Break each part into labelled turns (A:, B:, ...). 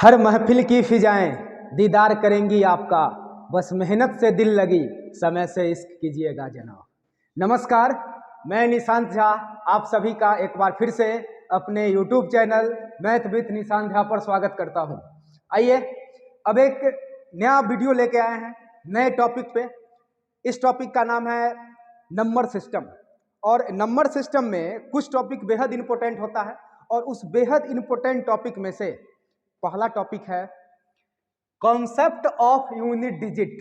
A: हर महफिल की फिजाएं दीदार करेंगी आपका, बस मेहनत से दिल लगी, समय से इश्क कीजिएगा जनाब। नमस्कार, मैं निशांत झा आप सभी का एक बार फिर से अपने YouTube channel math with Nishant Jha पर स्वागत करता हूं। आइए अब एक नया वीडियो लेके आए हैं नए टॉपिक पे। इस टॉपिक का नाम है नंबर सिस्टम। और नंबर सिस्टम में कुछ टॉपिक बेहद इंपॉर्टेंट होता है और उस बेहद इंपॉर्टेंट टॉपिक में से पहला टॉपिक है concept of unit digit.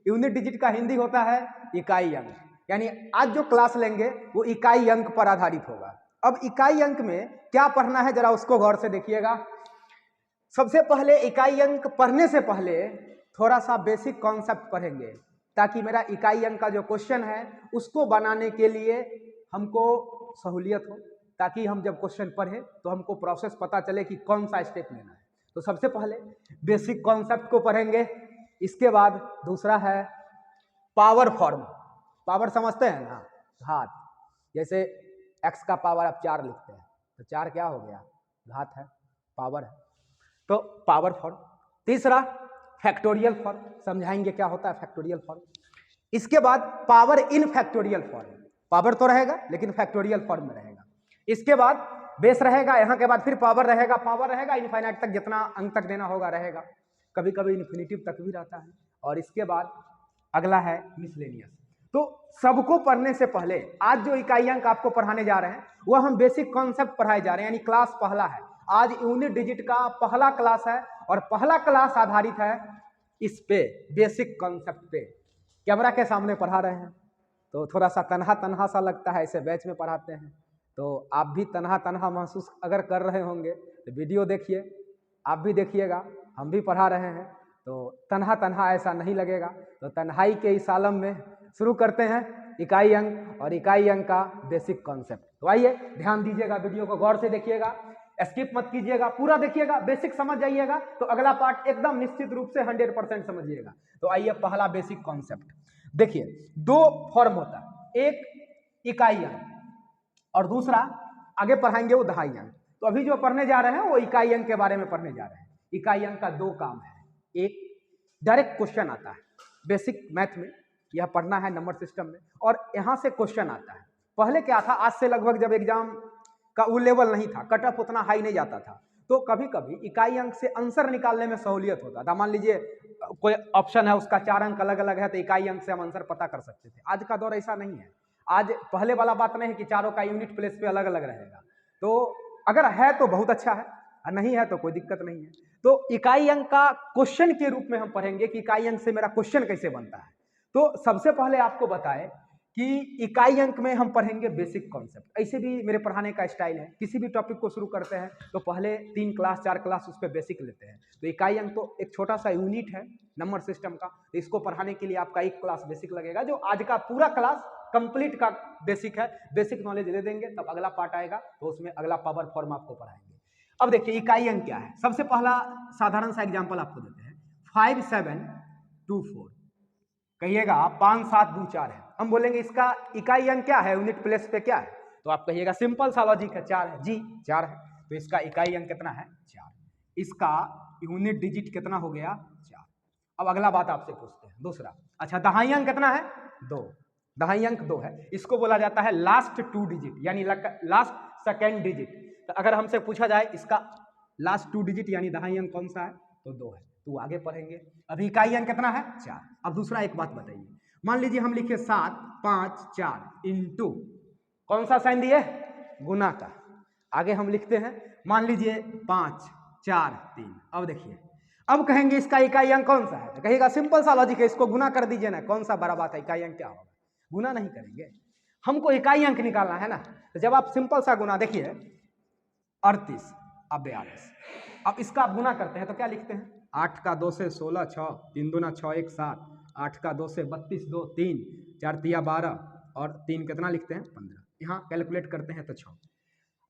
A: Unit digit का हिंदी होता है इकाई अंक, यानी आज जो क्लास लेंगे वो इकाई अंक पर आधारित होगा। अब इकाई अंक में क्या पढ़ना है जरा उसको गौर से देखिएगा। सबसे पहले इकाई अंक पढ़ने से पहले थोड़ा सा बेसिक कॉन्सेप्ट पढ़ेंगे ताकि मेरा इकाई अंक का जो क्वेश्चन है उसको बनाने के लिए हमको सहूलियत हो, ताकि हम जब क्वेश्चन पढ़ें तो हमको प्रोसेस पता चले कि कौन सा स्टेप लेना है। तो सबसे पहले बेसिक कॉन्सेप्ट को पढ़ेंगे। इसके बाद दूसरा है पावर फॉर्म। पावर समझते हैं ना, घात। जैसे x का पावर आप 4 लिखते हैं तो 4 क्या हो गया, घात है, पावर है, तो पावर फॉर्म। तीसरा फैक्टोरियल फॉर्म, समझाएंगे क्या होता है फैक्टोरियल फॉर्म। इसके बाद power in factorial form, power तो रहेगा लेकिन फैक्टोरियल फॉर्म में रहेगा। इसके बाद बेस रहेगा, यहाँ के बाद फिर पावर रहेगा, पावर रहेगा इनफाइनाइट तक, जितना अंक तक देना होगा रहेगा, कभी कभी इन्फिनिटिव तक भी रहता है। और इसके बाद अगला है मिसलेनियस। तो सबको पढ़ने से पहले आज जो इकाई अंक आपको पढ़ाने जा रहे हैं वह हम बेसिक कॉन्सेप्ट पढ़ाए जा रहे हैं, यानी क्लास पहला है। आज यूनिट डिजिट का पहला क्लास है और पहला क्लास आधारित है इस पे, बेसिक कॉन्सेप्ट पे। कैमरा के सामने पढ़ा रहे हैं तो थोड़ा सा तनहा तनहा सा लगता है, इसे बैच में पढ़ाते हैं तो आप भी तनहा तनहा महसूस अगर कर रहे होंगे तो वीडियो देखिए, आप भी देखिएगा, हम भी पढ़ा रहे हैं तो तनहा तनहा ऐसा नहीं लगेगा। तो तन्हाई के इस आलम में शुरू करते हैं इकाई अंक और इकाई अंक का बेसिक कॉन्सेप्ट। तो आइए ध्यान दीजिएगा, वीडियो को गौर से देखिएगा, स्किप मत कीजिएगा, पूरा देखिएगा, बेसिक समझ जाइएगा तो अगला पार्ट एकदम निश्चित रूप से 100% समझिएगा। तो आइए पहला बेसिक कॉन्सेप्ट देखिए। दो फॉर्म होता है, एक इकाई अंक और दूसरा आगे पढ़ाएंगे वो दहाई अंक। तो अभी जो पढ़ने जा रहे हैं वो इकाई अंक के बारे में पढ़ने जा रहे हैं। इकाई अंक का दो काम है, एक डायरेक्ट क्वेश्चन आता है बेसिक मैथ में, यह पढ़ना है नंबर सिस्टम में, और यहाँ से क्वेश्चन आता है। पहले क्या था, आज से लगभग जब एग्जाम का वो लेवल नहीं था, कट ऑफ उतना हाई नहीं जाता था, तो कभी कभी इकाई अंक से आंसर निकालने में सहूलियत होता था। मान लीजिए कोई ऑप्शन है उसका 4 अंक अलग अलग है तो इकाई अंक से हम आंसर पता कर सकते थे। आज का दौर ऐसा नहीं है, आज पहले वाला बात नहीं है कि चारों का यूनिट प्लेस पे अलग अलग रहेगा। तो अगर है तो बहुत अच्छा है, और नहीं है तो कोई दिक्कत नहीं है। तो इकाई अंक का क्वेश्चन के रूप में हम पढ़ेंगे कि इकाई अंक से मेरा क्वेश्चन कैसे बनता है। तो सबसे पहले आपको बताएं कि इकाई अंक में हम पढ़ेंगे बेसिक कॉन्सेप्ट। ऐसे भी मेरे पढ़ाने का स्टाइल है, किसी भी टॉपिक को शुरू करते हैं तो पहले 3 क्लास 4 क्लास उस पर बेसिक लेते हैं। तो इकाई अंक तो एक छोटा सा यूनिट है नंबर सिस्टम का, तो इसको पढ़ाने के लिए आपका एक क्लास बेसिक लगेगा, जो आज का पूरा क्लास कंप्लीट का बेसिक है। बेसिक नॉलेज दे देंगे तब अगला पार्ट आएगा तो उसमें अगला पावर फॉर्म आपको पढ़ाएंगे। अब देखिए इकाई अंक क्या है। सबसे पहला साधारण सा एग्जांपल आपको देते हैं, 5 7 2 4, कहिएगा 5 7 2 4 है। हम बोलेंगे इसका इकाई अंक क्या है, यूनिट प्लेस पे क्या है, तो आप कहिएगा सिंपल सा लॉजिक है, 4 है जी, 4 है, तो इसका इकाई अंक कितना है, 4। इसका यूनिट डिजिट कितना हो गया, 4। अब अगला बात आपसे पूछते हैं दूसरा, अच्छा दहाई अंक कितना है, 2। दहाई अंक 2 है, इसको बोला जाता है लास्ट 2 डिजिट, यानी लास्ट सेकेंड डिजिट। तो अगर हमसे पूछा जाए इसका लास्ट 2 डिजिट यानी दहाई अंक कौन सा है, तो 2 है, तो आगे पढ़ेंगे। अभी इकाई अंक कितना है, 4। अब दूसरा एक बात बताइए, मान लीजिए हम लिखे 7 5 4 इंटू, कौन सा साइन दिए, गुना का। आगे हम लिखते हैं मान लीजिए 5 4 3। अब देखिए, अब कहेंगे इसका इकाई अंक कौन सा है, तो कहिएगा सिंपल सा लॉजिक है, इसको गुना कर दीजिए ना, कौन सा बड़ा बात है, इकाई अंक क्या होगा, गुना नहीं करेंगे, हमको इकाई अंक निकालना है ना। तो जब आप सिंपल सा गुना, देखिए 38 अब 42, अब इसका आप गुना करते हैं तो क्या लिखते हैं, 8 का 2 से 16 6 3 दूना 6 1 7, 8 का 2 से 32 2 3 4 तिया 12 और 3 कितना लिखते हैं 15, यहाँ कैलकुलेट करते हैं तो 6।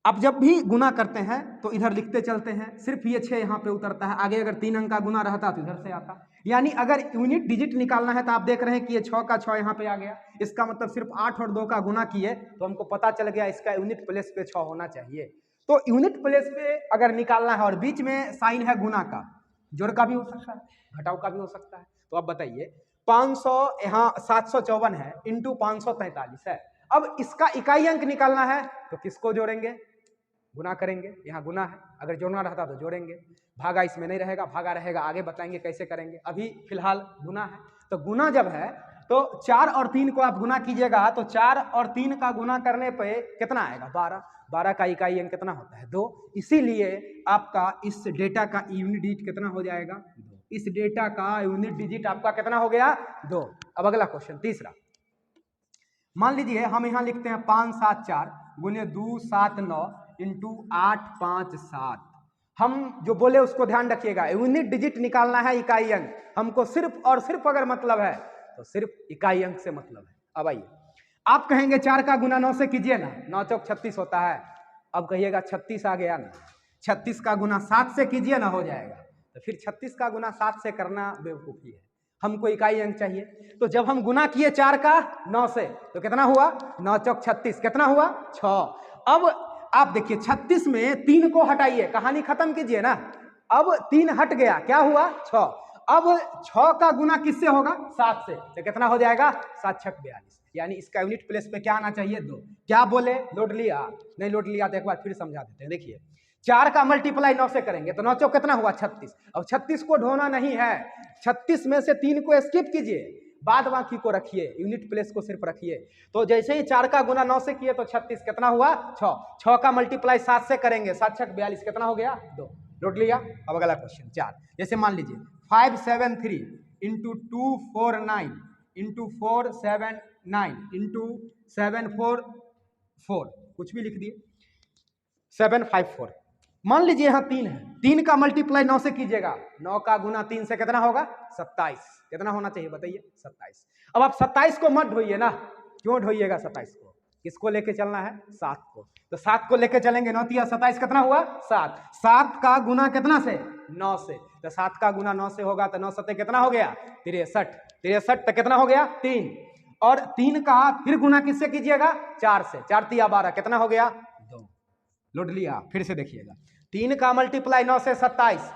A: अब जब भी गुना करते हैं तो इधर लिखते चलते हैं, सिर्फ ये 6 यहाँ पे उतरता है, आगे अगर 3 अंक का गुना रहता तो इधर से आता। यानी अगर यूनिट डिजिट निकालना है तो आप देख रहे हैं कि ये 6 का 6 यहाँ पे आ गया, इसका मतलब सिर्फ 8 और 2 का गुना किए तो हमको पता चल गया इसका यूनिट प्लेस पे 6 होना चाहिए। तो यूनिट प्लेस पे अगर निकालना है और बीच में साइन है गुना का, जोड़ का भी हो सकता है, घटाव का भी हो सकता है, तो अब बताइए 500 यहाँ 754 है इंटू 543 है। अब इसका इकाई अंक निकालना है तो किसको जोड़ेंगे, गुना करेंगे, यहाँ गुना है, अगर जोड़ना रहता तो जोड़ेंगे, भागा इसमें नहीं रहेगा, भागा रहेगा, आगे बताएंगे कैसे करेंगे, अभी फिलहाल गुना है। तो गुना जब है तो 4 और 3 को आप गुना कीजिएगा तो 4 और 3 का गुना करने पे कितना आएगा 12, 12 का इकाई अंक कितना होता है 2, इसीलिए आपका इस डेटा का यूनिट डिजिट कितना हो जाएगा 2, इस डेटा का यूनिट डिजिट आपका कितना हो गया 2। अब अगला क्वेश्चन तीसरा, मान लीजिए हम यहाँ लिखते हैं 574 गुने 279 इंटू 857। हम जो बोले उसको ध्यान रखिएगा, यूनिट डिजिट निकालना है इकाई अंक, हमको सिर्फ और सिर्फ अगर मतलब है तो सिर्फ इकाई अंक से मतलब है। अब आइए आप कहेंगे 4 का गुना 9 से कीजिए ना, 9 चौक 36 होता है, अब कहिएगा 36 आ गया ना, 36 का गुना 7 से कीजिए ना हो जाएगा, तो फिर 36 का गुना 7 से करना बेवकूफ़ी है, हमको इकाई अंक चाहिए। तो जब हम गुना किए 4 का 9 से तो कितना हुआ 9 चौक 36, कितना हुआ 6। अब आप देखिए 36 में 3 को हटाइए, कहानी खत्म कीजिए ना, अब 3 हट गया, क्या हुआ 6। अब 6 का गुना किससे होगा 7 से, तो कितना हो जाएगा 7 छक 42, यानी इसका यूनिट प्लेस पे क्या आना चाहिए 2। क्या बोले लोड लिया, नहीं लोड लिया तो एक बार फिर समझा देते हैं। देखिए 4 का मल्टीप्लाई 9 से करेंगे तो 9 चौक कितना हुआ 36, अब 36 को ढोना नहीं है, 36 में से 3 को स्किप कीजिए, बाद बाकी को रखिए, यूनिट प्लेस को सिर्फ रखिए। तो जैसे ही 4 का गुना 9 से किए तो 36 कितना हुआ 6, 6 का मल्टीप्लाई 7 से करेंगे, 7 छक 42 कितना हो गया 2, लोड लिया। अब अगला क्वेश्चन 4, जैसे मान लीजिए 573 इंटू 249 इंटू 479 इंटू 744, कुछ भी लिख दिए 754। मान लीजिए यहाँ 3 है, 3 का मल्टीप्लाई 9 से कीजिएगा, 9 का गुना 3 से कितना होगा 27, कितना होना चाहिए बताइए 27। अब आप 27 को मत ढोइए ना, क्यों ढोइएगा 27 को, किसको लेके चलना है 7 को, तो 7 को लेके चलेंगे, 9 तिया 27 कितना हुआ 7, 7 का गुना कितना से 9 से, तो 7 का गुना 9 से होगा तो 9 सत्ते कितना हो गया 63, 63 तो कितना हो गया 3, और 3 का फिर गुना किससे कीजिएगा 4 से, 4 तिया 12 कितना हो गया 2, लोड लिया। फिर से देखिएगा 3 का मल्टीप्लाई 9 से 27,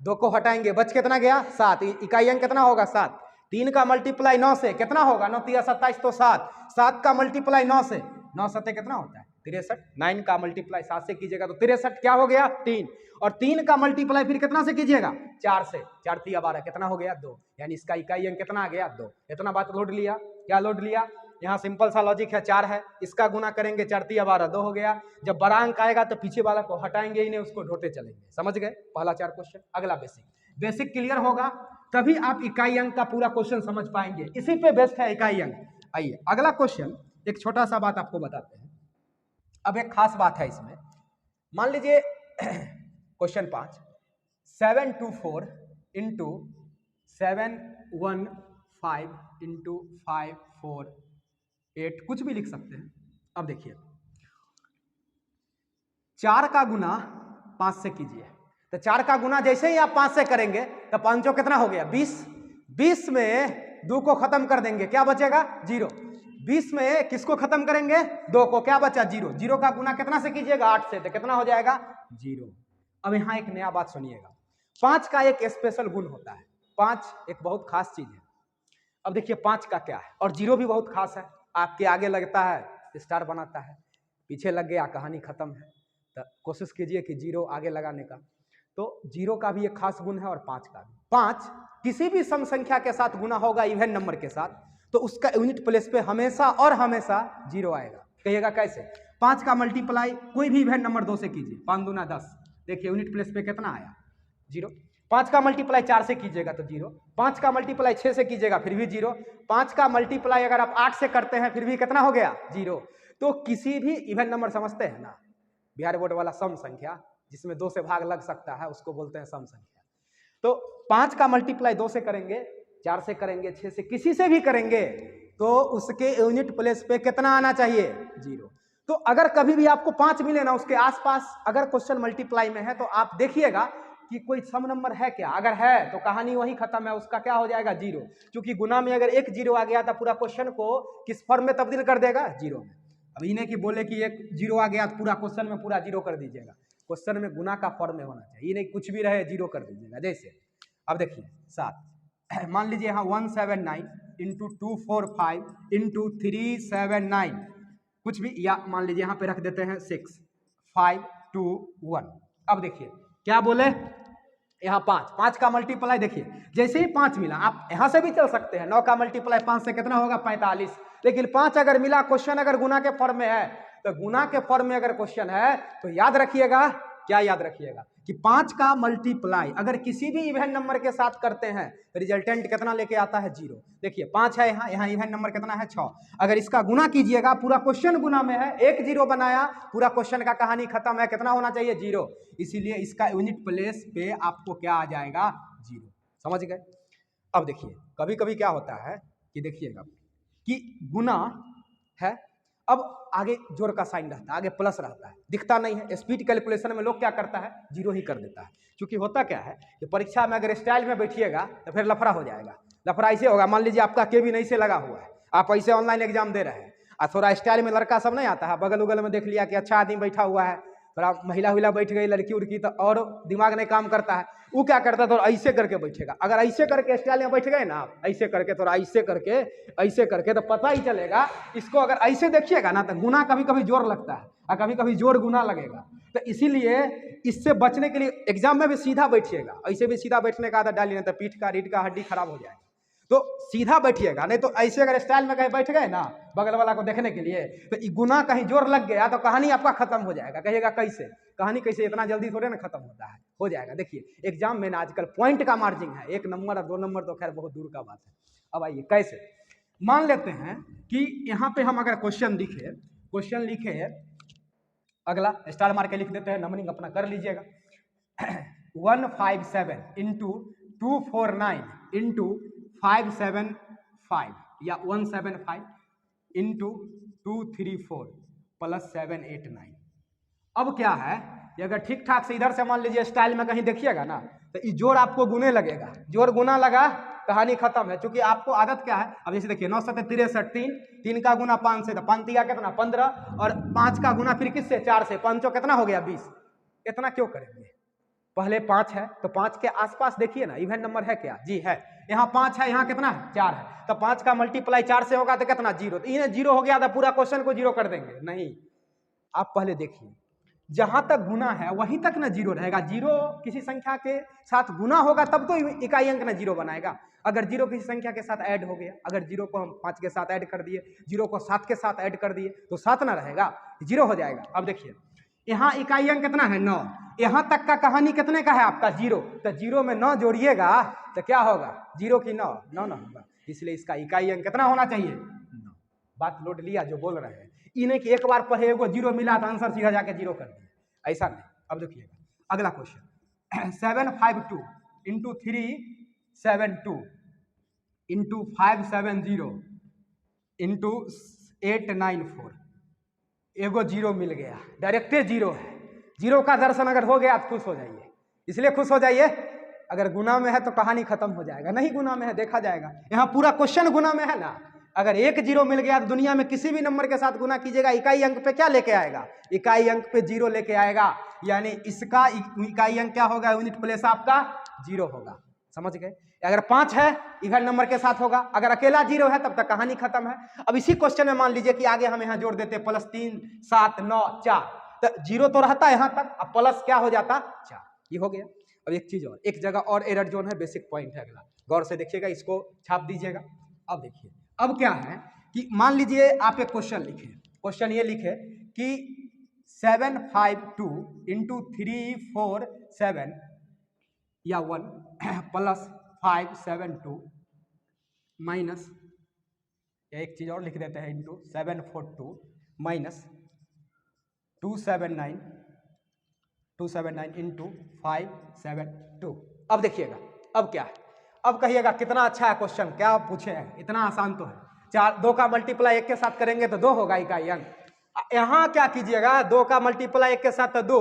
A: 2 को हटाएंगे बच कितना गया 7, इकाई अंक कितना होगा 7, 3 का मल्टीप्लाई 9 से कितना होगा 9 तिया 27 तो 7, 7 का मल्टीप्लाई 9 से, 9 सत्ते कितना होता है 63, 9 का मल्टीप्लाई 7 से कीजिएगा तो 63 क्या हो गया 3, और 3 का मल्टीप्लाई फिर कितना से कीजिएगा 4 से, 4 तिया 12 कितना हो गया 2, यानी इसका इकाई अंक कितना आ गया 2। इतना बात लोड लिया, क्या लोड लिया, यहाँ सिंपल सा लॉजिक है, 4 है, इसका गुना करेंगे 4 तिया 12 2 हो गया, जब बड़ा अंक आएगा तो पीछे वाला को हटाएंगे ही नहीं, उसको ढोते चलेंगे। समझ गए पहला 4 क्वेश्चन। अगला बेसिक, बेसिक क्लियर होगा तभी आप इकाई अंक का पूरा क्वेश्चन समझ पाएंगे, इसी पे बेस्ट है इकाई अंक। आइए अगला क्वेश्चन, एक छोटा सा बात आपको बताते हैं, अब एक खास बात है इसमें, मान लीजिए क्वेश्चन 5, 724 इंटू 715 इंटू 548, कुछ भी लिख सकते हैं। अब देखिए 4 का गुना 5 से कीजिए, तो 4 का गुना जैसे ही आप 5 से करेंगे तो 5 कितना हो गया 20, 20 में 2 को खत्म कर देंगे, क्या बचेगा 0, 20 में किसको खत्म करेंगे 2 को, क्या बचा 0, 0 का गुना कितना से कीजिएगा 8 से, तो कितना हो जाएगा 0। अब यहाँ एक नया बात सुनिएगा, 5 का एक स्पेशल गुण होता है, 5 एक बहुत खास चीज है। अब देखिए 5 का क्या है, और 0 भी बहुत खास है, आपके आगे लगता है स्टार बनाता है, पीछे लग गया कहानी खत्म है, तो कोशिश कीजिए कि 0 आगे लगाने का। तो 0 का भी एक खास गुण है और 5 का भी। 5 किसी भी सम संख्या के साथ गुना होगा इवन नंबर के साथ, तो उसका यूनिट प्लेस पे हमेशा और हमेशा 0 आएगा। कहिएगा कैसे, 5 का मल्टीप्लाई कोई भी इवन नंबर 2 से कीजिए, 5 दूना 10, देखिए यूनिट प्लेस पे कितना आया 0। 5 का मल्टीप्लाई 4 से कीजिएगा तो 0, 5 का मल्टीप्लाई 6 से कीजिएगा फिर भी 0, 5 का मल्टीप्लाई अगर आप 8 से करते हैं फिर भी कितना हो गया 0। तो किसी भी इवन नंबर समझते हैं ना, बिहार बोर्ड वाला सम संख्या जिसमें 2 से भाग लग सकता है उसको बोलते हैं सम संख्या। तो 5 का मल्टीप्लाई 2 से करेंगे, 4 से करेंगे, 6 से, किसी से भी करेंगे तो उसके यूनिट प्लेस पे कितना आना चाहिए 0। तो अगर कभी भी आपको 5 मिले ना, उसके आसपास अगर क्वेश्चन मल्टीप्लाई में है तो आप देखिएगा कि कोई सम नंबर है क्या, अगर है तो कहानी वही खत्म है, उसका क्या हो जाएगा 0, क्योंकि गुना में अगर एक 0 आ गया तो पूरा क्वेश्चन को किस फॉर्म में तब्दील कर देगा 0 में। अब इन्हें कि बोले कि एक जीरो आ गया तो पूरा क्वेश्चन में पूरा जीरो कर दीजिएगा, क्वेश्चन में गुना का फॉर्म में होना चाहिए, ये नहीं कुछ भी रहे जीरो कर दीजिएगा। जैसे अब देखिए 7, मान लीजिए यहाँ 179 इंटू 245 इंटू 379 कुछ भी, या मान लीजिए यहाँ पे रख देते हैं 6 5 2 1। अब देखिए क्या बोले, यहाँ 5 का मल्टीप्लाई देखिए, जैसे ही 5 मिला आप यहाँ से भी चल सकते हैं, 9 का मल्टीप्लाई 5 से कितना होगा 45, लेकिन 5 अगर मिला, क्वेश्चन अगर गुना के फॉर्म में है, तो गुना के फॉर्म में अगर क्वेश्चन है तो याद रखिएगा, क्या याद रखिएगा कि 5 का मल्टीप्लाई अगर किसी भी इवन नंबर के साथ करते हैं तो रिजल्टेंट कितना लेके आता है 0। देखिए 5 है यहाँ इवन नंबर कितना है 6, अगर इसका गुना कीजिएगा, पूरा क्वेश्चन गुना में है, एक जीरो बनाया, पूरा क्वेश्चन का कहानी खत्म है, कितना होना चाहिए 0, इसीलिए इसका यूनिट प्लेस पे आपको क्या आ जाएगा 0। समझ गए। अब देखिए कभी कभी क्या होता है कि देखिएगा कि गुना है, अब आगे जोड़ का साइन रहता है, आगे प्लस रहता है, दिखता नहीं है, स्पीड कैलकुलेशन में लोग क्या करता है 0 ही कर देता है, क्योंकि होता क्या है कि परीक्षा में अगर स्टाइल में बैठिएगा तो फिर लफड़ा हो जाएगा। लफड़ा ऐसे होगा, मान लीजिए आपका केबिन ऐसे लगा हुआ है, आप ऐसे ऑनलाइन एग्जाम दे रहे हैं और थोड़ा स्टाइल में लड़का सब नहीं आता है, बगल उगल में देख लिया कि अच्छा आदमी बैठा हुआ है, थोड़ा महिला हुला बैठ गई, लड़की उड़की, तो और दिमाग नहीं काम करता है, वो क्या करता है, थोड़ा ऐसे करके बैठेगा। अगर ऐसे करके स्टाइल में बैठ गए ना आप, ऐसे करके थोड़ा ऐसे करके तो पता ही चलेगा। इसको अगर ऐसे देखिएगा ना तो गुना कभी कभी जोर लगता है और कभी कभी जोर गुना लगेगा, तो इसीलिए इससे बचने के लिए एग्जाम में भी सीधा बैठिएगा, ऐसे भी सीधा बैठने का आदत डालिए, नहीं तो पीठ का रीढ़ का हड्डी खराब हो जाएगा, तो सीधा बैठिएगा। नहीं तो ऐसे अगर स्टाइल में कहीं बैठ गए ना बगल वाला को देखने के लिए, तो गुना कहीं जोर लग गया तो कहानी आपका खत्म हो जाएगा, कहिएगा कैसे, कहानी कैसे, इतना जल्दी थोड़े ना खत्म होता है, हो जाएगा। देखिए एग्जाम में ना आजकल पॉइंट का मार्जिन है, 1 नंबर और 2 नंबर तो खैर बहुत दूर का बात है। अब आइए कैसे, मान लेते हैं कि यहाँ पे हम अगर क्वेश्चन लिखे अगला स्टार मार के लिख देते हैं, नंबरिंग अपना कर लीजिएगा 157 इंटू 249 इंटू 575 या 175 इंटू 234 प्लस 789। अब क्या है, ये अगर ठीक ठाक से इधर से मान लीजिए स्टाइल में कहीं देखिएगा ना तो ये जोड़ आपको गुने लगेगा, जोड़ गुना लगा कहानी खत्म है, क्योंकि आपको आदत क्या है, अब जैसे देखिए 9 7 63, 3 का गुना 5 से, तो 5 दिया कितना 15, और 5 का गुना फिर किससे 4 से, 5 कितना हो गया 20। इतना क्यों करेंगे, पहले 5 है तो 5 के आसपास देखिए ना इवन नंबर है क्या, जी है, यहाँ 5 है, यहाँ कितना है 4 है, तो 5 का मल्टीप्लाई 4 से होगा तो कितना 0, तो इन्हें 0 हो गया था, पूरा क्वेश्चन को 0 कर देंगे, नहीं। आप पहले देखिए जहां तक गुना है वहीं तक ना 0 रहेगा, 0 किसी संख्या के साथ गुना होगा तब तो इकाई अंक ना 0 बनाएगा। अगर 0 किसी संख्या के साथ ऐड हो गया, अगर 0 को हम 5 के साथ ऐड कर दिए, 0 को 7 के साथ ऐड कर दिए तो 7 ना रहेगा, 0 हो जाएगा। अब देखिए यहाँ इकाई अंक कितना है 9, यहाँ तक का कहानी कितने का है आपका 0, तो 0 में 9 जोड़िएगा तो क्या होगा 0 की 9 9 ना होगा, इसलिए इसका इकाई अंक कितना होना चाहिए 9। बात लोड लिया जो बोल रहे हैं, इन्हें कि एक बार पढ़े एगो 0 मिला तो आंसर सीधा जाके 0 कर दिया, ऐसा नहीं। अब देखिएगा अगला क्वेश्चन 752 इंटू 372 इंटू 570 इंटू 894, एगो 0 मिल गया, डायरेक्टे 0 है, 0 का दर्शन अगर हो गया तो खुश हो जाइए, इसलिए खुश हो जाइए, अगर गुना में है तो कहानी खत्म हो जाएगा, नहीं गुना में है देखा जाएगा, यहाँ पूरा क्वेश्चन गुना में है ना, अगर एक 0 मिल गया तो दुनिया में किसी भी नंबर के साथ गुना कीजिएगा इकाई अंक पे क्या लेके आएगा, इकाई अंक पे 0 लेके आएगा, यानी इसका इकाई अंक क्या होगा, यूनिट प्लेस आपका 0 होगा। समझ गए। अगर 5 है इवन नंबर के साथ होगा, अगर अकेला 0 है तब तक कहानी खत्म है। अब इसी क्वेश्चन में मान लीजिए कि आगे हम यहाँ जोड़ देते +3 7 9 4, तो 0 तो रहता है यहाँ तक, अब प्लस क्या हो जाता 4, ये हो गया। अब एक चीज और, एक जगह और एरर जोन है, बेसिक पॉइंट है, अगला गौर से देखिएगा, इसको छाप दीजिएगा। अब देखिए अब क्या है कि मान लीजिए आप एक क्वेश्चन लिखे, क्वेश्चन ये लिखे कि 752 इंटू 347 या 1 प्लस 572 माइनस, एक चीज और लिख देते हैं, इंटू 742 माइनस 279 इंटू 572। अब देखिएगा अब क्या है, अब कहिएगा कितना अच्छा है क्वेश्चन, क्या आप पूछे हैं, इतना आसान तो है। 2 का मल्टीप्लाई 1 के साथ करेंगे तो 2 होगा इकाई अंक, यहाँ क्या कीजिएगा 2 का मल्टीप्लाई 1 के साथ तो 2,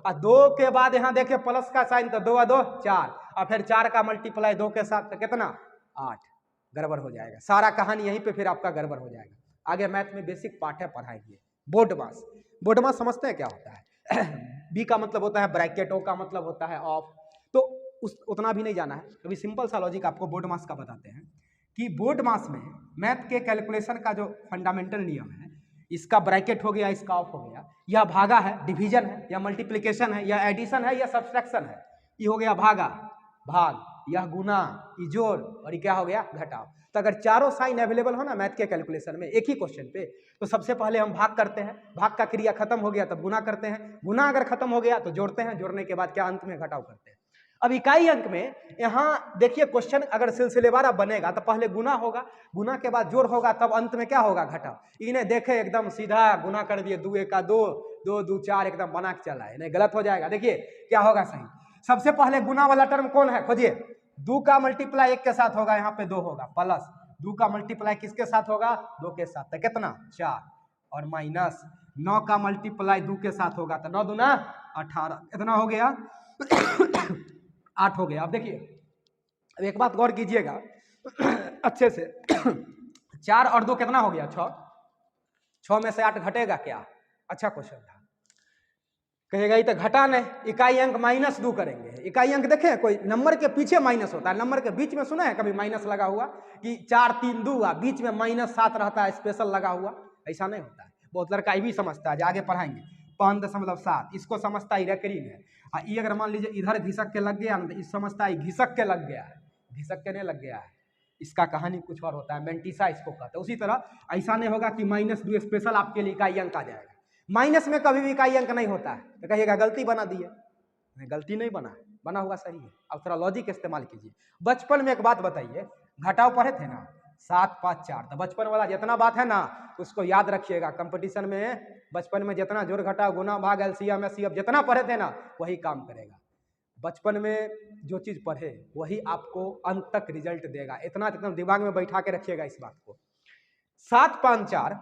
A: और 2 के बाद यहाँ देखिए प्लस का साइन, तो 2 और 2 4, और फिर 4 का मल्टीप्लाई 2 के साथ तो कितना 8, गड़बड़ हो जाएगा, सारा कहानी यहीं पे फिर आपका गड़बड़ हो जाएगा। आगे मैथ में बेसिक पार्ट है, पढ़ाएंगे, बोर्ड मास। बोर्ड मास समझते हैं क्या होता है? बी का मतलब होता है ब्रैकेट, ओ का मतलब होता है ऑफ, तो उतना भी नहीं जाना है। अभी सिंपल सा लॉजिक आपको बोर्ड मास का बताते हैं कि बोर्ड मास में मैथ के कैलकुलेशन का जो फंडामेंटल नियम है, इसका ब्रैकेट हो गया, इसका ऑफ हो गया, यह भागा है, डिवीजन है, या मल्टीप्लिकेशन है, या एडिशन है, या सब्सट्रैक्शन है। ये हो गया भागा, भाग, यह गुना, ये जोड़, और ये क्या हो गया? घटाव। तो अगर चारों साइन अवेलेबल हो ना मैथ के कैलकुलेशन में एक ही क्वेश्चन पे, तो सबसे पहले हम भाग करते हैं, भाग का क्रिया खत्म हो गया तब गुना करते हैं, गुना अगर खत्म हो गया तो जोड़ते हैं, जोड़ने के बाद क्या अंत में घटाव करते हैं। अब इकाई अंक में यहाँ देखिए क्वेश्चन अगर सिलसिलेवार अब बनेगा तो पहले गुना होगा, गुना के बाद जोड़ होगा, तब अंत में क्या होगा? घटाव। इन्हें देखे एकदम सीधा गुना कर दिए, 2 1 2, 2 2 4 एकदम बना के चला है, नहीं गलत हो जाएगा। देखिए क्या होगा सही। सबसे पहले गुना वाला टर्म कौन है? खोजिए। 2 का मल्टीप्लाई 1 के साथ होगा, यहाँ पे 2 होगा, प्लस 2 का मल्टीप्लाई किसके साथ होगा? 2 के साथ, तो कितना? 4, और माइनस 9 का मल्टीप्लाई 2 के साथ होगा, तो 9 दूना 18, इतना हो गया 8 हो गया। अब देखिए, अब एक बात गौर कीजिएगा अच्छे से 4 और 2 कितना हो गया? 6। 6 में से 8 घटेगा क्या? अच्छा क्वेश्चन था। कहेगा ये तो घटा नहीं, इकाई अंक -2 करेंगे। इकाई अंक देखें, कोई नंबर के पीछे माइनस होता है, नंबर के बीच में सुना है कभी माइनस लगा हुआ कि 4 3 2 बीच में -7 रहता है स्पेशल लगा हुआ? ऐसा नहीं होता है। बहुत लड़का ये भी समझता है, जो आगे पढ़ाएंगे 5.7 इसको समझता है रेकरिंग है। ये अगर मान लीजिए इधर घिसक के लग गया ना, तो इस समझता है घिसक के लग गया है, घिसक के नहीं लग गया है। इसका कहानी कुछ और होता है, मेंटिसा इसको कहते हैं। उसी तरह ऐसा नहीं होगा कि -2 स्पेशल आपके लिए इकाई अंक आ जाएगा। माइनस में कभी भी इकाई अंक नहीं होता है, तो कहिएगा गलती बना दी है। गलती नहीं बना है, बना हुआ सही है। अब थोड़ा लॉजिक इस्तेमाल कीजिए। बचपन में एक बात बताइए, घटाव पढ़े थे ना, 7 5 4, तो बचपन वाला जितना बात है ना उसको याद रखिएगा। कंपटीशन में बचपन में जितना जोड़ घटाव गुना भाग एलसीएम एचसीएफ जितना पढ़े थे ना वही काम करेगा। बचपन में जो चीज पढ़े वही आपको अंत तक रिजल्ट देगा। इतना एकदम दिमाग में बैठा के रखिएगा इस बात को। 7 5 4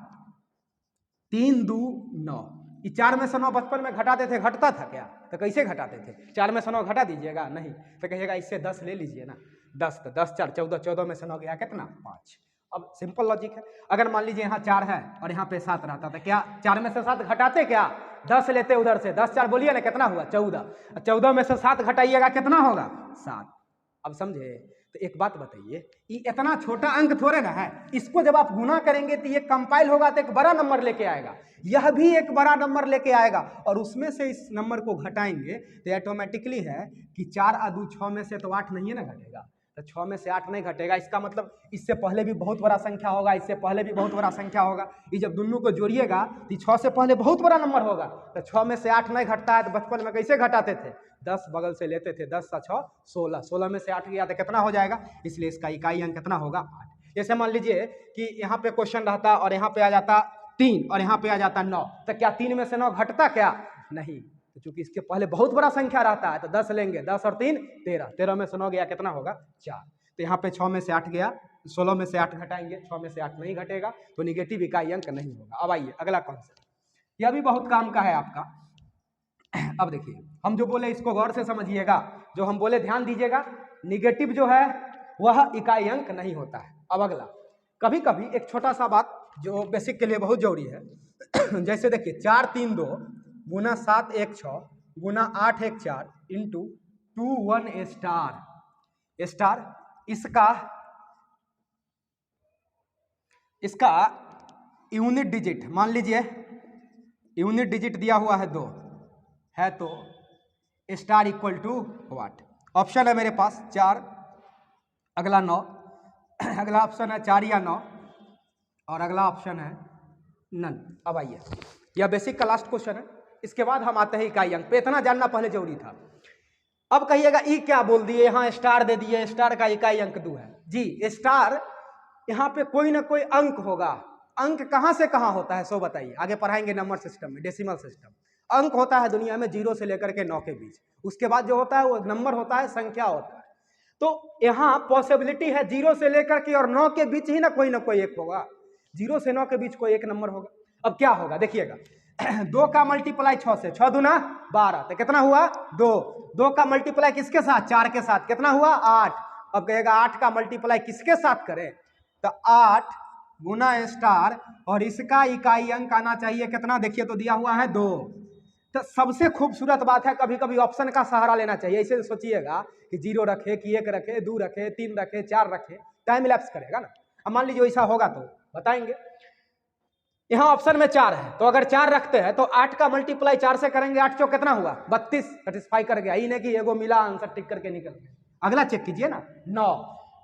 A: 3 2 9, ये 4 में से 9 बचपन में घटाते थे, घटता था क्या? तो कैसे घटाते थे? 4 में से 9 घटा दीजिएगा, नहीं तो कहिएगा इससे 10 ले लीजिए ना, 10 तो 10 4 14, 14 में से 9 गया कितना? 5। अब सिंपल लॉजिक है। अगर मान लीजिए यहाँ 4 है और यहाँ पे 7 रहता था, क्या 4 में से 7 घटाते क्या? 10 लेते उधर से, 10 4 बोलिए ना कितना हुआ? 14। 14 में से 7 घटाइएगा कितना होगा? 7। अब समझे? तो एक बात बताइए, ये इतना छोटा अंक थोड़े ना है, इसको जब आप गुना करेंगे तो ये कंपाइल होगा तो एक बड़ा नंबर लेके आएगा, यह भी एक बड़ा नंबर लेके आएगा, और उसमें से इस नंबर को घटाएंगे तो ऑटोमेटिकली है कि 4 और 2 6 में से तो 8 नहीं है ना घटेगा, तो 6 में से 8 नहीं घटेगा। इसका मतलब इससे पहले भी बहुत बड़ा संख्या होगा, इससे पहले भी बहुत बड़ा संख्या होगा। ये जब दोनों को जोड़िएगा तो 6 से पहले बहुत बड़ा नंबर होगा, तो 6 में से 8 नहीं घटता है। तो बचपन में कैसे घटाते थे? 10 बगल से लेते थे, 10 × 6 16, 16 में से 8 गया तो कितना हो जाएगा? इसलिए इसका इकाई अंक कितना होगा? 8। जैसे मान लीजिए कि यहाँ पे क्वेश्चन रहता और यहाँ पे आ जाता 3 और यहाँ पे आ जाता 9, तो क्या 3 में से 9 घटता क्या? नहीं, तो चूंकि इसके पहले बहुत बड़ा संख्या रहता है तो 10 लेंगे, 10 और 3 13, 13 में से 9 गया कितना होगा? 4। तो यहाँ पे 6 में से 8 गया, 16 में से 8 घटाएंगे, 6 में से 8 नहीं घटेगा, तो निगेटिव इकाई अंक नहीं होगा। अब आइए अगला कॉन्सेप्ट, यह भी बहुत काम का है आपका। अब देखिए, हम जो बोले इसको गौर से समझिएगा, जो हम बोले ध्यान दीजिएगा। निगेटिव जो है वह इकाई अंक नहीं होता है। अब अगला, कभी कभी एक छोटा सा बात जो बेसिक के लिए बहुत जरूरी है जैसे देखिए 4 3 2 गुना 7 1 6 गुना 8 1 4 इंटू 2 1 स्टार, इसका यूनिट डिजिट मान लीजिए, यूनिट डिजिट दिया हुआ है 2 है, तो star equal to what? Option है मेरे पास 4, अगला 9, अगला ऑप्शन है 4 या 9, और अगला ऑप्शन है नन। अब आइए, यह बेसिक का लास्ट क्वेश्चन है, इसके बाद हम आते हैं इकाई अंक पे। इतना जानना पहले जरूरी था। अब कहिएगा ई क्या बोल दिए, यहाँ स्टार दे दिए, स्टार का इकाई अंक 2 है जी। स्टार यहाँ पे कोई ना कोई अंक होगा। अंक कहाँ से कहाँ होता है सो बताइए, आगे पढ़ाएंगे नंबर सिस्टम में, डेसिमल सिस्टम। अंक होता है दुनिया में 0 से लेकर के 9 के बीच, उसके बाद जो होता है वो नंबर होता है, संख्या होता है। तो यहाँ पॉसिबिलिटी है 0 से लेकर के और 9 के बीच ही ना कोई एक होगा, 0 से 9 के बीच कोई एक नंबर होगा। अब क्या होगा देखिएगा 2 का मल्टीप्लाई 6 से, 6 दूना 12, तो कितना हुआ? 2। 2 का मल्टीप्लाई किसके साथ? 4 के साथ, कितना हुआ? 8। अब कहेगा 8 का मल्टीप्लाई किसके साथ करें? तो 8 गुना स्टार, और इसका इकाई अंक आना चाहिए कितना, देखिए तो दिया हुआ है 2। तो सबसे खूबसूरत बात है कभी कभी ऑप्शन का सहारा लेना चाहिए। ऐसे सोचिएगा कि 0 रखे, कि 1 रखे, 2 रखे, 3 रखे, 4 रखे, टाइम लैप्स करेगा ना। अब मान लीजिए ऐसा होगा तो बताएंगे। यहाँ ऑप्शन में 4 है, तो अगर 4 रखते हैं तो 8 का मल्टीप्लाई 4 से करेंगे, 8 चौक कितना हुआ 32, सेटिस्फाई कर गया। ही नहीं कि एगो मिला आंसर टिक करके निकल गया। अगला चेक कीजिए ना,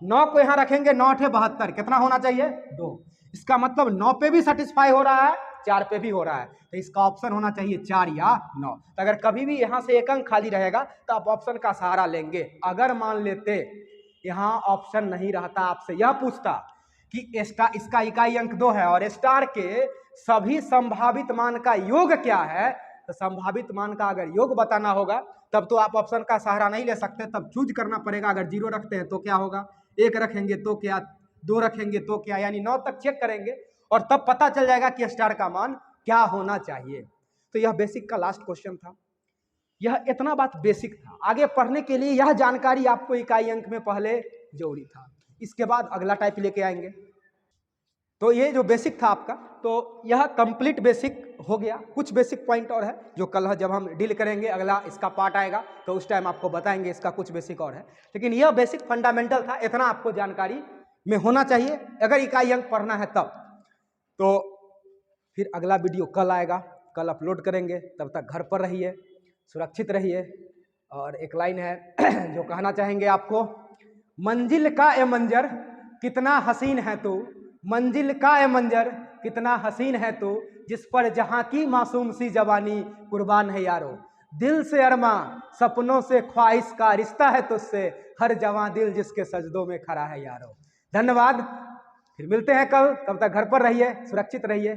A: 9 को यहाँ रखेंगे, 9 8 72, कितना होना चाहिए 2। इसका मतलब 9 पे भी सेटिस्फाई हो रहा है, 4 पे भी हो रहा है, तो इसका ऑप्शन होना चाहिए 4 या 9। तो अगर कभी भी यहाँ से एक अंक खाली रहेगा तो आप ऑप्शन का सहारा लेंगे। अगर मान लेते यहाँ ऑप्शन नहीं रहता, आपसे यह पूछता कि स्टार, इसका इकाई अंक 2 है और स्टार के सभी संभावित मान का योग क्या है, तो संभावित मान का अगर योग बताना होगा तब तो आप ऑप्शन का सहारा नहीं ले सकते, तब चूज करना पड़ेगा। अगर 0 रखते हैं तो क्या होगा, 1 रखेंगे तो क्या, 2 रखेंगे तो क्या, यानी 9 तक चेक करेंगे और तब पता चल जाएगा कि स्टार का मान क्या होना चाहिए। तो यह बेसिक का लास्ट क्वेश्चन था। यह इतना बात बेसिक था, आगे पढ़ने के लिए यह जानकारी आपको इकाई अंक में पहले जरूरी था। इसके बाद अगला टाइप लेके आएंगे। तो ये जो बेसिक था आपका, तो यह कंप्लीट बेसिक हो गया। कुछ बेसिक पॉइंट और है जो कल जब हम डील करेंगे, अगला इसका पार्ट आएगा तो उस टाइम आपको बताएंगे इसका कुछ बेसिक और है, लेकिन यह बेसिक फंडामेंटल था। इतना आपको जानकारी में होना चाहिए अगर इकाई अंक पढ़ना है तब। तो फिर अगला वीडियो कल आएगा, कल अपलोड करेंगे। तब तक घर पर रहिए, सुरक्षित रहिए। और एक लाइन है जो कहना चाहेंगे आपको, मंजिल का ए मंजर कितना हसीन है तू, मंजिल का ए मंजर कितना हसीन है तू, जिस पर जहां की मासूम सी जवानी कुर्बान है यारो, दिल से अरमा सपनों से ख्वाहिश का रिश्ता है तुझसे, हर जवां दिल जिसके सजदों में खड़ा है यारो। धन्यवाद, फिर मिलते हैं कल। तब तक घर पर रहिए, सुरक्षित रहिए।